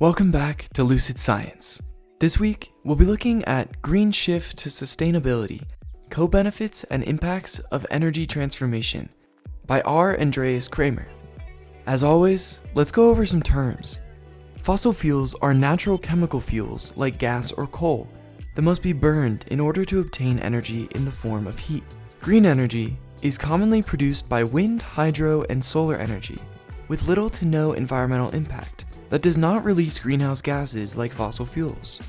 Welcome back to Lucid Science. This week, we'll be looking at green shift to sustainability, co-benefits and impacts of energy transformation by R. Andreas Kramer. As always, let's go over some terms. Fossil fuels are natural chemical fuels like gas or coal that must be burned in order to obtain energy in the form of heat. Green energy is commonly produced by wind, hydro, and solar energy with little to no environmental impact that does not release greenhouse gases like fossil fuels.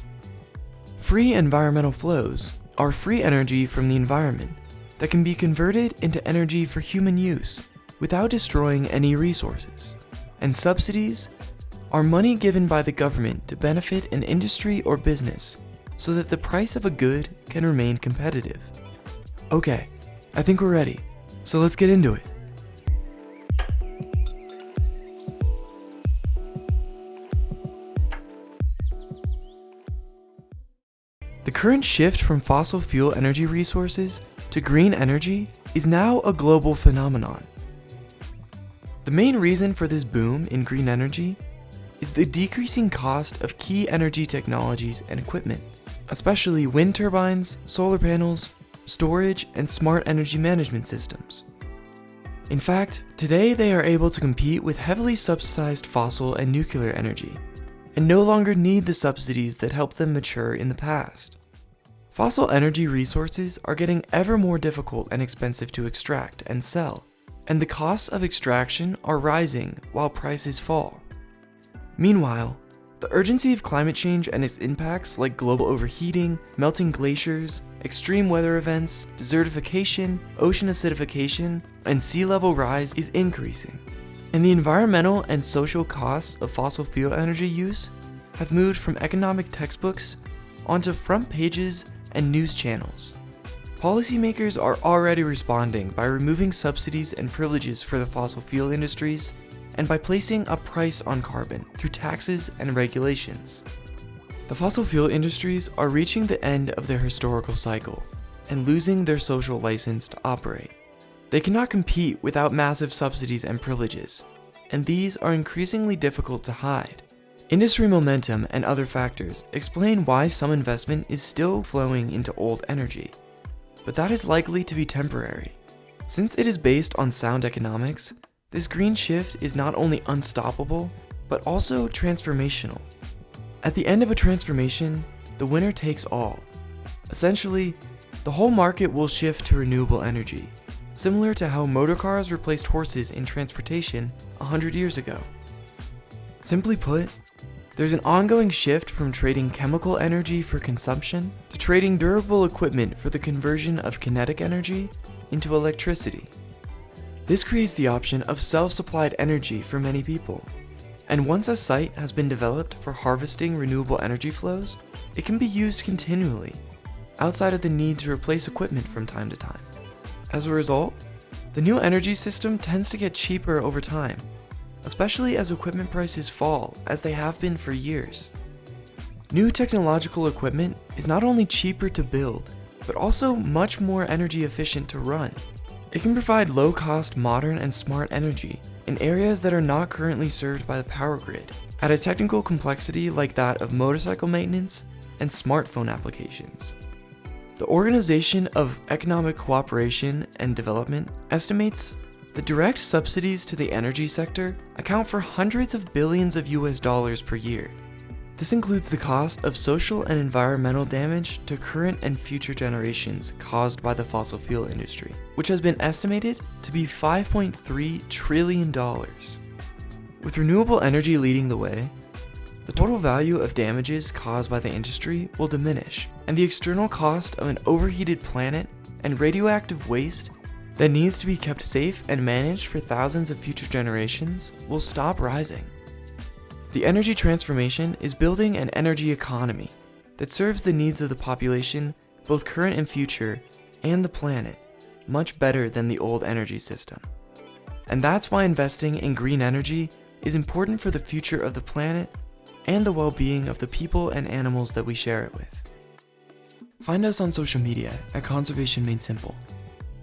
Free environmental flows are free energy from the environment that can be converted into energy for human use without destroying any resources. And subsidies are money given by the government to benefit an industry or business so that the price of a good can remain competitive. Okay, I think we're ready, so let's get into it. The current shift from fossil fuel energy resources to green energy is now a global phenomenon. The main reason for this boom in green energy is the decreasing cost of key energy technologies and equipment, especially wind turbines, solar panels, storage, and smart energy management systems. In fact, today they are able to compete with heavily subsidized fossil and nuclear energy, and no longer need the subsidies that helped them mature in the past. Fossil energy resources are getting ever more difficult and expensive to extract and sell, and the costs of extraction are rising while prices fall. Meanwhile, the urgency of climate change and its impacts like global overheating, melting glaciers, extreme weather events, desertification, ocean acidification, and sea level rise is increasing. And the environmental and social costs of fossil fuel energy use have moved from economic textbooks onto front pages and news channels. Policymakers are already responding by removing subsidies and privileges for the fossil fuel industries and by placing a price on carbon through taxes and regulations. The fossil fuel industries are reaching the end of their historical cycle and losing their social license to operate. They cannot compete without massive subsidies and privileges, and these are increasingly difficult to hide. Industry momentum and other factors explain why some investment is still flowing into old energy, but that is likely to be temporary. Since it is based on sound economics, this green shift is not only unstoppable, but also transformational. At the end of a transformation, the winner takes all. Essentially, the whole market will shift to renewable energy, similar to how motor cars replaced horses in transportation 100 years ago. Simply put, there's an ongoing shift from trading chemical energy for consumption to trading durable equipment for the conversion of kinetic energy into electricity. This creates the option of self-supplied energy for many people. And once a site has been developed for harvesting renewable energy flows, it can be used continually, outside of the need to replace equipment from time to time. As a result, the new energy system tends to get cheaper over time, especially as equipment prices fall, as they have been for years. New technological equipment is not only cheaper to build, but also much more energy efficient to run. It can provide low-cost, modern, and smart energy in areas that are not currently served by the power grid, at a technical complexity like that of motorcycle maintenance and smartphone applications. The Organization of Economic Cooperation and Development estimates the direct subsidies to the energy sector account for hundreds of billions of US dollars per year. This includes the cost of social and environmental damage to current and future generations caused by the fossil fuel industry, which has been estimated to be $5.3 trillion. With renewable energy leading the way, the total value of damages caused by the industry will diminish, and the external cost of an overheated planet and radioactive waste that needs to be kept safe and managed for thousands of future generations will stop rising. The energy transformation is building an energy economy that serves the needs of the population, both current and future, and the planet, much better than the old energy system. And that's why investing in green energy is important for the future of the planet and the well-being of the people and animals that we share it with. Find us on social media at Conservation Made Simple,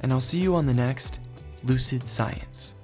and I'll see you on the next Lucid Science.